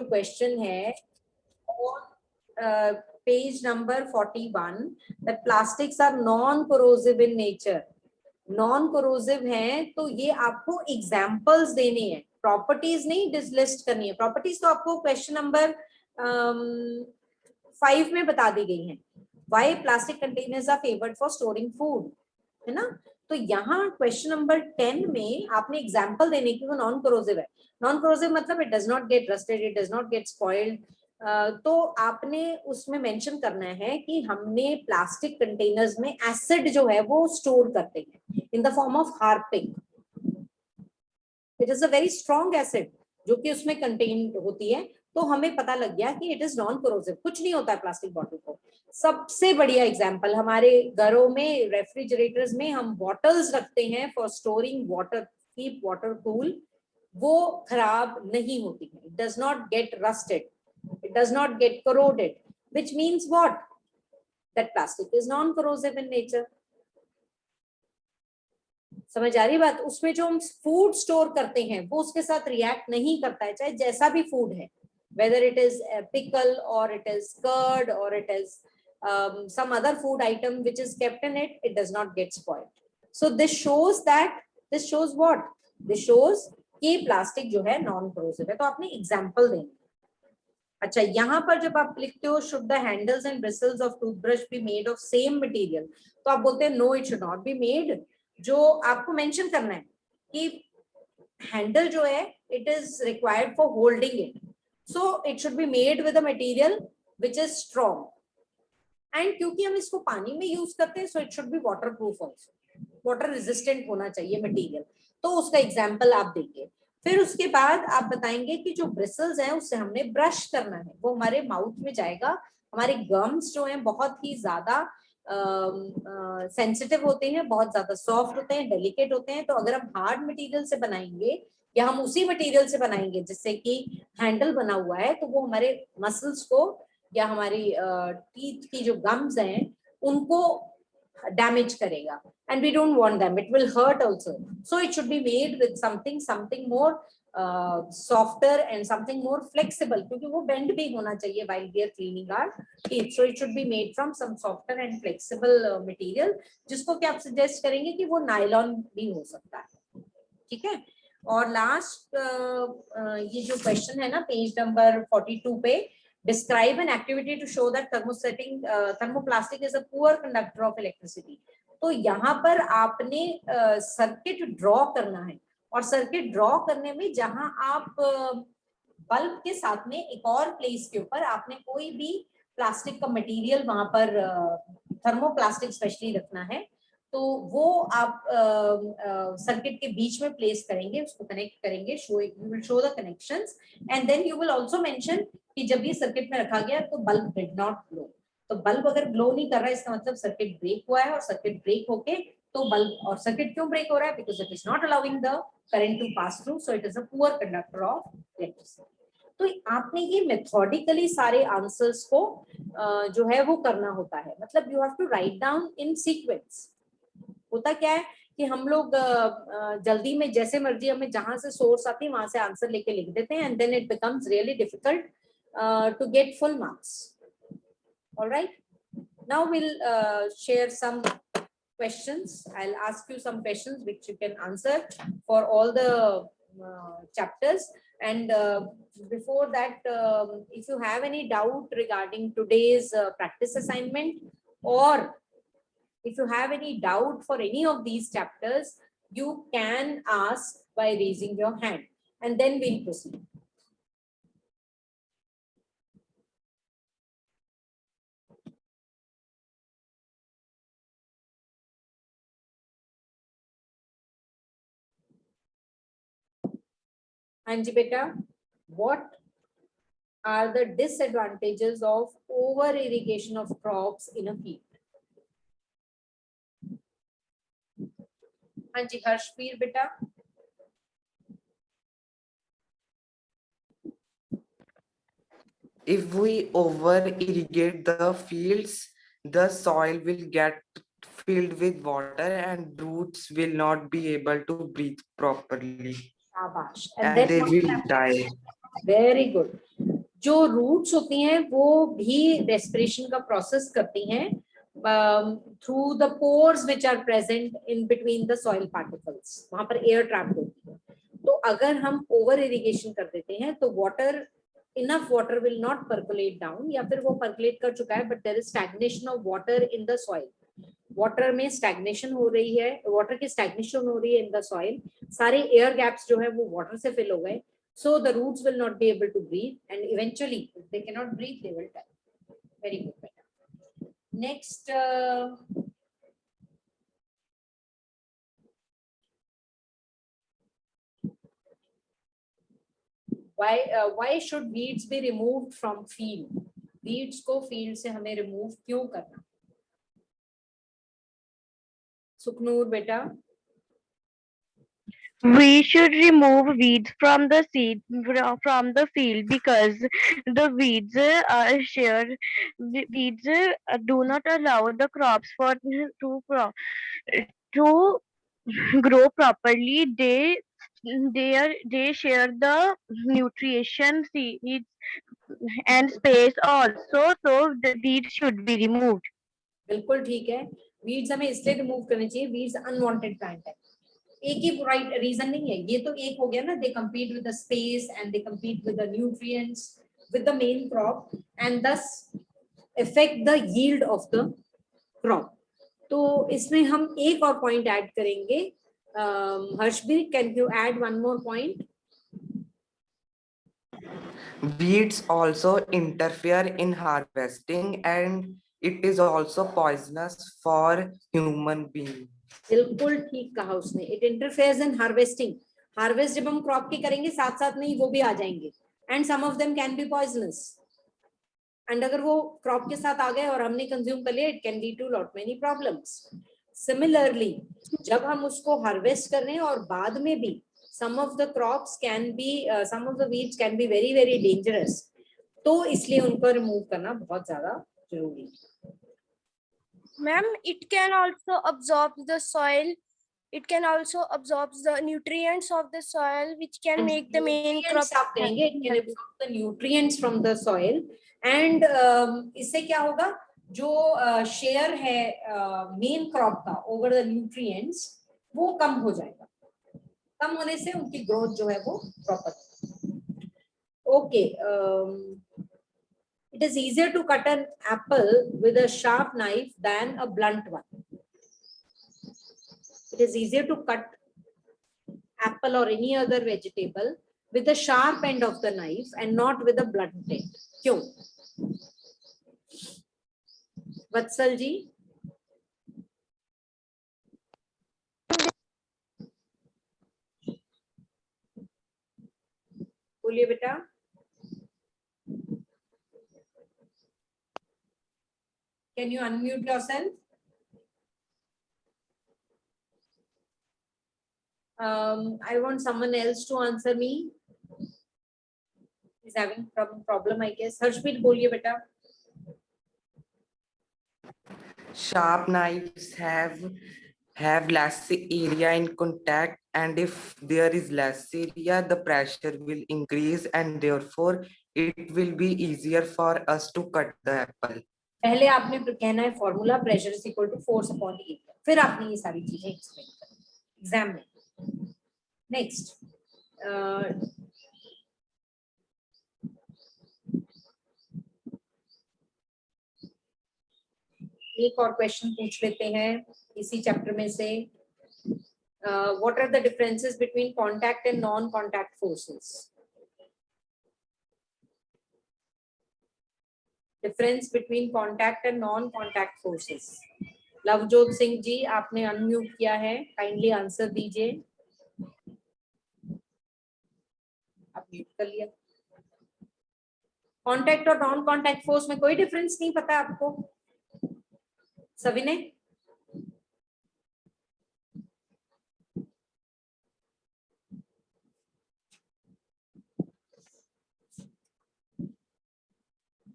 Question है page number 41 that plastics are non corrosive in nature. Non corrosive है तो ये आपको एग्जाम्पल्स देने हैं, प्रॉपर्टीज नहीं लिस्ट करनी है. प्रॉपर्टीज तो आपको क्वेश्चन नंबर 5 में बता दी गई हैं. Why plastic containers are favoured for storing food, है ना. तो यहाँ क्वेश्चन नंबर 10 में आपने एग्जाम्पल देने की वो नॉन कोरोसिव है. नॉन कोरोसिव मतलब it does not get rusted, it does not gate spoiled. तो आपने उसमें मेंशन करना है कि हमने प्लास्टिक कंटेनर्स में एसिड जो है वो स्टोर करते हैं in the form of Harpic. It is a very strong acid जो कि उसमें कंटेन होती है. तो हमें पता लग गया कि इट इज नॉन कोरोसिव, कुछ नहीं होता है प्लास्टिक बॉटल को. सबसे बढ़िया एग्जांपल हमारे घरों में रेफ्रिजरेटर्स में हम बॉटल्स रखते हैं for storing water, keep water cool. वो खराब नहीं होती है. It does not get rusted, it does not get corroded, which means what, that plastic is non corrosive in nature. समझ आ रही बात. उसमें जो हम फूड स्टोर करते हैं वो उसके साथ रिएक्ट नहीं करता है, चाहे जैसा भी फूड है, whether it is a pickle or it is curd or it is some other food item which is kept in it, it does not get spoiled. So this shows what, this shows कि plastic जो है non corrosive है. तो आपने example देंगे. अच्छा, यहाँ पर जब आप लिखते हो should the handles and bristles of toothbrush be made of same material, तो आप बोलते हैं no it should not be made. जो आपको मेंशन करना है कि हैंडल जो है it is required for holding it, so it should be made with a material which is strong. And क्योंकि हम इसको पानी में यूज करते हैं so it should be water proof also, water resistant होना चाहिए मटेरियल. तो उसका एग्जाम्पल आप देंगे. फिर उसके बाद आप बताएंगे कि जो ब्रिसल्स हैं उससे हमने ब्रश करना है, वो हमारे माउथ में जाएगा. हमारे गम्स जो हैं बहुत ही ज्यादा सेंसिटिव होते हैं, बहुत ज्यादा सॉफ्ट होते हैं, डेलिकेट होते हैं. तो अगर हम हार्ड मटेरियल से बनाएंगे या हम उसी मटेरियल से बनाएंगे जिससे कि हैंडल बना हुआ है, तो वो हमारे मसल्स को या हमारी टीथ की जो गम्स हैं उनको डैमेज करेगा. And we don't want them, it will hurt also. So it should be made with something more softer and something more flexible, क्योंकि वो bend भी होना चाहिए while we are cleaning our teeth. So it should be made from some softer and flexible material, जिसको क्या आप suggest करेंगे कि वो nylon भी हो सकता है. ठीक है. और लास्ट ये जो क्वेश्चन है ना पेज नंबर 42 पे, describe an activity to show that thermoplastic is a poor conductor of electricity. तो यहाँ पर आपने सर्किट ड्रॉ करना है. और सर्किट ड्रॉ करने में जहां आप बल्ब के साथ में एक और प्लेस के ऊपर आपने कोई भी प्लास्टिक का मटेरियल वहां पर थर्मोप्लास्टिक स्पेशली रखना है, तो वो आप सर्किट के बीच में प्लेस करेंगे, उसको कनेक्ट करेंगे. You will show the connections and then you will also mention कि जब ये सर्किट में रखा गया तो बल्ब डिड नॉट ग्लो. तो बल्ब अगर ग्लो नहीं कर रहा है इसका मतलब सर्किट ब्रेक हुआ है, और सर्किट ब्रेक होके तो बल्ब, और सर्किट क्यों ब्रेक हो रहा है, because it is not allowing the current to pass through, so it is a poor conductor of electricity. तो आपने ये मेथोडिकली सारे आंसर्स को जो है वो करना होता है. मतलब you have to write down in sequence. होता क्या है कि हम लोग जल्दी में जैसे मर्जी हमें जहां से सोर्स आती है वहां से आंसर लेके लिख देते हैं, and then it becomes really difficult to get full marks. All right, now we'll share some questions. I'll ask you some questions which you can answer for all the chapters. And before that, if you have any doubt regarding today's practice assignment, or if you have any doubt for any of these chapters, you can ask by raising your hand, and then we'll proceed. Anji beta, what are the disadvantages of over irrigation of crops in a field? Anji Harshveer beta. If we over irrigate the fields, the soil will get filled with water and roots will not be able to breathe properly. Shabash. And they will die. Very good. जो roots होती हैं वो भी respiration का process करती हैं through the pores which are present in between the soil particles, वहां पर एयर ट्रैप होती है। तो अगर हम ओवर इरिगेशन कर देते हैं तो water, enough water will not percolate down, या फिर वो पर्कुलेट कर चुका है but there is stagnation of water in the soil, water में स्टैग्नेशन हो रही है, वाटर की स्टैग्नेशन हो रही है इन द सॉइल, सारे एयर गैप्स जो है वो वाटर से फिल हो गए, so the roots will not be able to breathe and eventually if they cannot breathe they will die. Very good beta. Next why should weeds be removed from field? weeds को field से हमें remove क्यों करना? सुखनूर बेटा। We should remove weeds from the seed from the field because the weeds weeds do not allow the crops for to grow properly. They share the nutrition seeds and space also, so the weeds should be removed. बिल्कुल ठीक है, weeds हमें इसलिए remove करनी चाहिए, weeds unwanted plant है, एक ही right reason नहीं है, ये तो एक हो गया ना, they compete with the space and they compete with the nutrients with the main crop and thus affect the yield of the crop. तो इसमें हम एक और पॉइंट ऐड करेंगे, Harshbir can you add one more point? Weeds also interfere in harvesting and it is also poisonous for human being. बिल्कुल ठीक कहा उसने, it interferes in harvesting, harvest जब हम क्रॉप की करेंगे साथ साथ में ही वो भी आ जाएंगे and some of them can be poisonous, and अगर वो क्रॉप के साथ आ गए और हमने कंज्यूम कर लिया it can lead to lot many problems. Similarly जब हम उसको हार्वेस्ट कर रहे हैं और बाद में भी some of the crops can be some of the weeds can be very very dangerous, तो इसलिए उनको रिमूव करना बहुत ज्यादा जरूरी है। Ma'am, it can also absorb the soil. It can also absorb the nutrients of the soil, which can make the main crop. आप कहेंगे it can absorb the nutrients from the soil and इससे क्या होगा, जो share है main crop का over the nutrients वो कम हो जाएगा, कम होने से उनकी ग्रोथ जो है वो proper. Okay, it is easier to cut an apple with a sharp knife than a blunt one. It is easier to cut apple or any other vegetable with the sharp end of the knife and not with a blunt end. क्यों? वत्सल जी। बोलिए बेटा। Can you unmute yourself? I want someone else to answer me. He's having problem, I guess. Harshpreet, बोलिए बेटा। Sharp knives have less area in contact, and if there is less area, the pressure will increase, and therefore it will be easier for us to cut the apple. पहले आपने कहना है formula pressure is equal to force upon area, फिर आपने ये सारी चीजें explain करें एग्जाम में। नेक्स्ट एक और क्वेश्चन पूछ लेते हैं इसी चैप्टर में से। What are the differences between contact and non contact forces? Difference between contact and non contact forces. Lovejot Singh ji आपने अनम्यूट किया है, काइंडली आंसर दीजिए। आप म्यूट कर लिया। कॉन्टैक्ट और नॉन कॉन्टैक्ट फोर्स में कोई डिफरेंस नहीं पता आपको? सभी ने?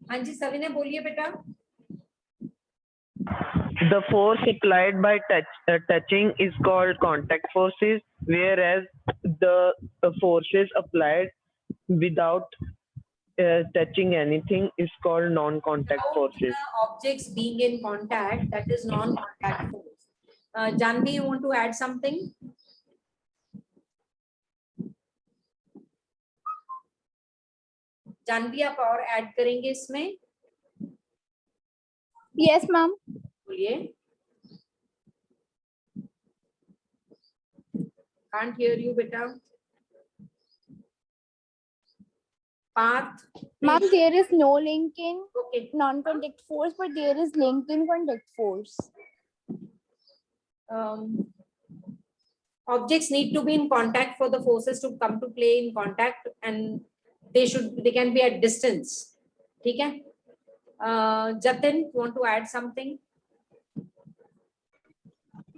हाँ जी सभी ने बोलिए बेटा। The force applied by touching is called contact forces, whereas the forces applied without touching anything is called non-contact forces. Without objects being in contact, that is non-contact force. Janvi, you want to add something? Janvi आप और add करेंगे इसमें? Yes, ma'am. बोलिए. Can't hear you, beta. Path. Ma'am, there is no link in Okay. non-contact force, but there is link in contact force. Objects need to be in contact for the forces to come to play in contact, and they can be at distance. ठीक है? Jatin, want to add something?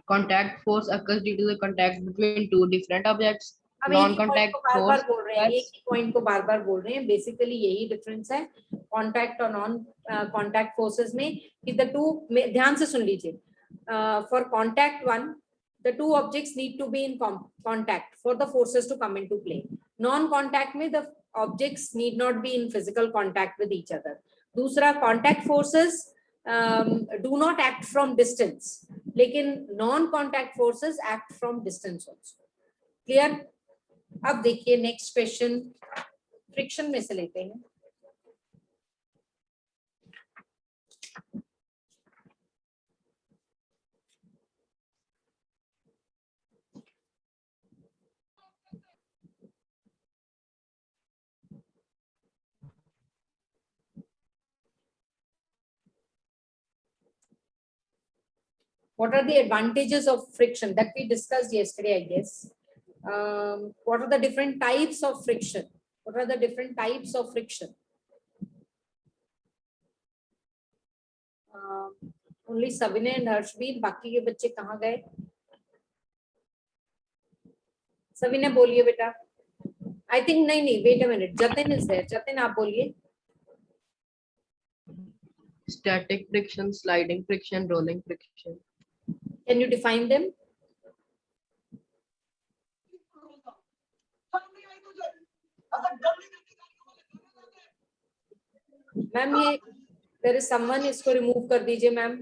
Contact force occurs due to the contact between two different objects. अब एक ही Non-contact point को बार-बार force बोल रहे हैं, एक ही point को बार-बार बोल रहे हैं. Basically यही difference है contact और non contact forces में कि the two में ध्यान से सुन लीजिए. For contact one, the two objects need to be in contact for the forces to come into play. Non-contact में the objects need not be in physical contact with each other. दूसरा contact forces do not act from distance, लेकिन non-contact forces act from distance also. Clear? अब देखिए next question friction में से लेते हैं. What are the advantages of friction that we discussed yesterday, I guess? What are the different types of friction? What are the different types of friction? Only Savine and Harshbir, बाकी के बच्चे कहाँ गए? Savine बोलिए बेटा. I think नहीं, wait a minute. Jatin is there. Jatin आप बोलिए. static friction, sliding friction, rolling friction. Can you define them? Ma'am ये there is someone, इसको remove कर दीजिए मैम.